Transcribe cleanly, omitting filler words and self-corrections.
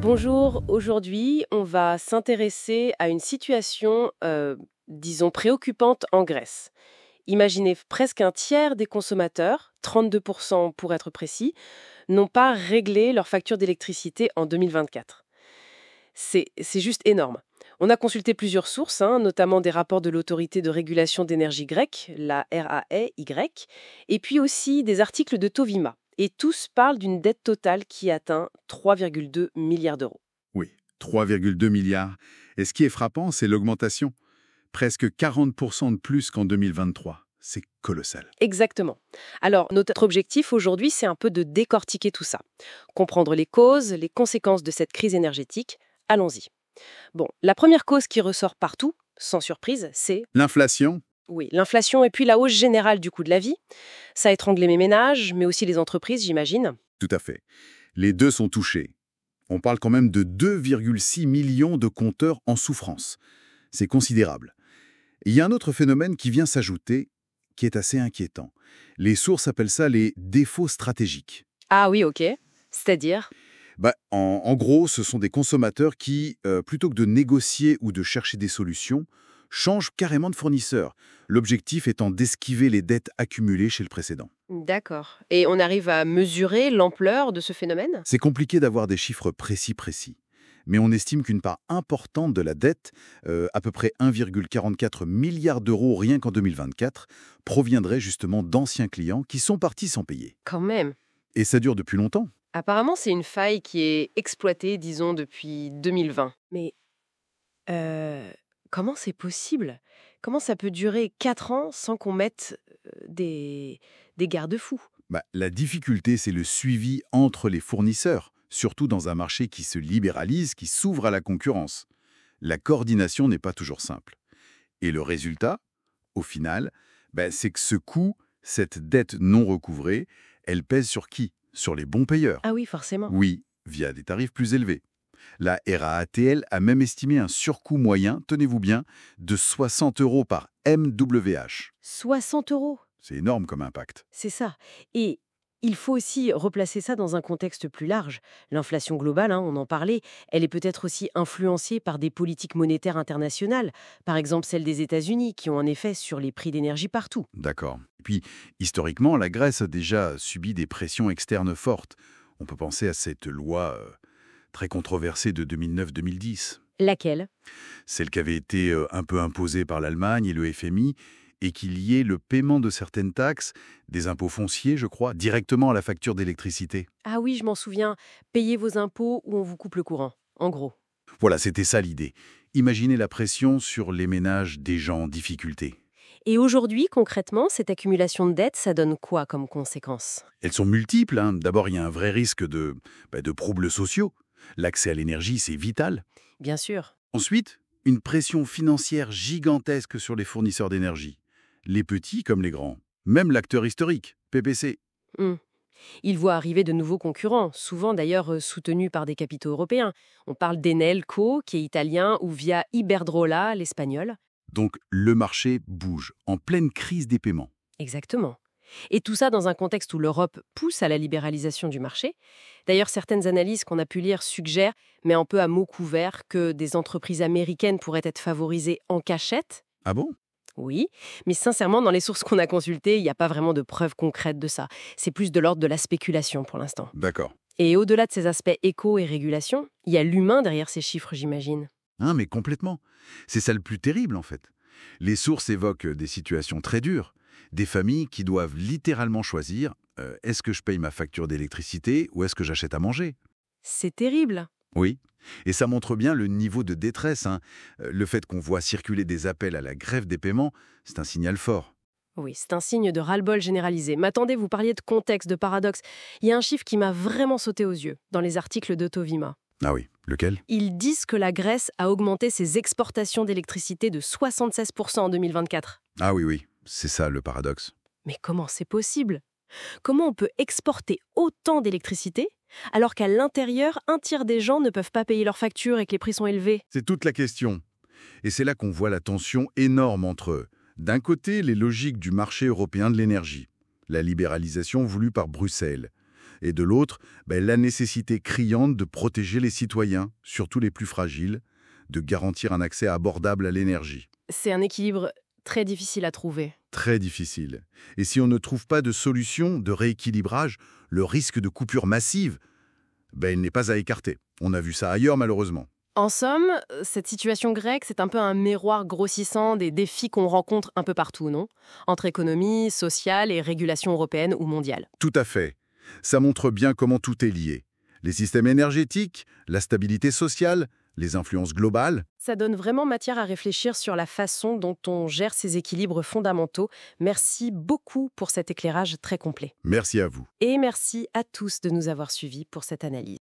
Bonjour, aujourd'hui, on va s'intéresser à une situation, disons, préoccupante en Grèce. Imaginez presque un tiers des consommateurs, 32% pour être précis, n'ont pas réglé leur facture d'électricité en 2024. C'est juste énorme. On a consulté plusieurs sources, notamment des rapports de l'autorité de régulation d'énergie grecque, la RAEY, et puis aussi des articles de Tovima. Et tous parlent d'une dette totale qui atteint 3,2 milliards d'euros. Oui, 3,2 milliards. Et ce qui est frappant, c'est l'augmentation. Presque 40% de plus qu'en 2023. C'est colossal. Exactement. Alors, notre objectif aujourd'hui, c'est un peu de décortiquer tout ça. Comprendre les causes, les conséquences de cette crise énergétique. Allons-y. Bon, la première cause qui ressort partout, sans surprise, c'est... L'inflation? Oui, l'inflation et puis la hausse générale du coût de la vie. Ça a étranglé mes ménages, mais aussi les entreprises, j'imagine. Tout à fait. Les deux sont touchés. On parle quand même de 2,6 millions de compteurs en souffrance. C'est considérable. Il y a un autre phénomène qui vient s'ajouter, qui est assez inquiétant. Les sources appellent ça les défauts stratégiques. Ah oui, ok. C'est-à-dire? En gros, ce sont des consommateurs qui, plutôt que de négocier ou de chercher des solutions, changent carrément de fournisseur, l'objectif étant d'esquiver les dettes accumulées chez le précédent. D'accord. Et on arrive à mesurer l'ampleur de ce phénomène? C'est compliqué d'avoir des chiffres précis, mais on estime qu'une part importante de la dette, à peu près 1,44 milliard d'euros rien qu'en 2024, proviendrait justement d'anciens clients qui sont partis sans payer. Quand même. Et ça dure depuis longtemps. Apparemment, c'est une faille qui est exploitée, disons, depuis 2020. Mais comment c'est possible? Comment ça peut durer 4 ans sans qu'on mette des garde-fous? La difficulté, c'est le suivi entre les fournisseurs, surtout dans un marché qui se libéralise, qui s'ouvre à la concurrence. La coordination n'est pas toujours simple. Et le résultat, au final, c'est que ce coût, cette dette non recouvrée, elle pèse sur qui? Sur les bons payeurs. Ah oui, forcément. Oui, via des tarifs plus élevés. La RAATL a même estimé un surcoût moyen, tenez-vous bien, de 60 € par MWH. 60 €. C'est énorme comme impact. C'est ça. Et il faut aussi replacer ça dans un contexte plus large. L'inflation globale, on en parlait, elle est peut-être aussi influencée par des politiques monétaires internationales, par exemple celles des États-Unis, qui ont un effet sur les prix d'énergie partout. D'accord. Et puis, historiquement, la Grèce a déjà subi des pressions externes fortes. On peut penser à cette loi très controversée de 2009-2010. Laquelle? Celle qui avait été un peu imposée par l'Allemagne et le FMI, et qui liait le paiement de certaines taxes, des impôts fonciers, je crois, directement à la facture d'électricité. Ah oui, je m'en souviens. Payez vos impôts ou on vous coupe le courant, en gros. Voilà, c'était ça l'idée. Imaginez la pression sur les ménages des gens en difficulté. Et aujourd'hui, concrètement, cette accumulation de dettes, ça donne quoi comme conséquence? Elles sont multiples. D'abord, il y a un vrai risque de troubles sociaux. L'accès à l'énergie, c'est vital. Bien sûr. Ensuite, une pression financière gigantesque sur les fournisseurs d'énergie. Les petits comme les grands. Même l'acteur historique, PPC. Il voit arriver de nouveaux concurrents, souvent d'ailleurs soutenus par des capitaux européens. On parle d'Enelco, qui est italien, ou via Iberdrola, l'espagnol. Donc le marché bouge, en pleine crise des paiements. Exactement. Et tout ça dans un contexte où l'Europe pousse à la libéralisation du marché. D'ailleurs, certaines analyses qu'on a pu lire suggèrent, mais un peu à mots couverts, que des entreprises américaines pourraient être favorisées en cachette. Ah bon? Oui, mais sincèrement, dans les sources qu'on a consultées, il n'y a pas vraiment de preuves concrètes de ça. C'est plus de l'ordre de la spéculation pour l'instant. D'accord. Et au-delà de ces aspects éco et régulation, il y a l'humain derrière ces chiffres, j'imagine. Mais complètement. C'est ça le plus terrible, en fait. Les sources évoquent des situations très dures. Des familles qui doivent littéralement choisir est-ce que je paye ma facture d'électricité ou est-ce que j'achète à manger? C'est terrible. Oui. Et ça montre bien le niveau de détresse. Le fait qu'on voit circuler des appels à la grève des paiements, c'est un signal fort. Oui, c'est un signe de ras-le-bol généralisé. Mais attendez, vous parliez de contexte, de paradoxe. Il y a un chiffre qui m'a vraiment sauté aux yeux dans les articles de Tovima. Ah oui, lequel? Ils disent que la Grèce a augmenté ses exportations d'électricité de 76% en 2024. Ah oui, c'est ça le paradoxe. Mais comment c'est possible? Comment on peut exporter autant d'électricité alors qu'à l'intérieur, un tiers des gens ne peuvent pas payer leurs factures et que les prix sont élevés? C'est toute la question. Et c'est là qu'on voit la tension énorme entre, d'un côté, les logiques du marché européen de l'énergie, la libéralisation voulue par Bruxelles, et de l'autre, la nécessité criante de protéger les citoyens, surtout les plus fragiles, de garantir un accès abordable à l'énergie. C'est un équilibre très difficile à trouver. Très difficile. Et si on ne trouve pas de solution, de rééquilibrage, le risque de coupure massive, il n'est pas à écarter. On a vu ça ailleurs, malheureusement. En somme, cette situation grecque, c'est un peu un miroir grossissant des défis qu'on rencontre un peu partout, non? Entre économie, sociale et régulation européenne ou mondiale. Tout à fait. Ça montre bien comment tout est lié. Les systèmes énergétiques, la stabilité sociale, les influences globales. Ça donne vraiment matière à réfléchir sur la façon dont on gère ces équilibres fondamentaux. Merci beaucoup pour cet éclairage très complet. Merci à vous. Et merci à tous de nous avoir suivis pour cette analyse.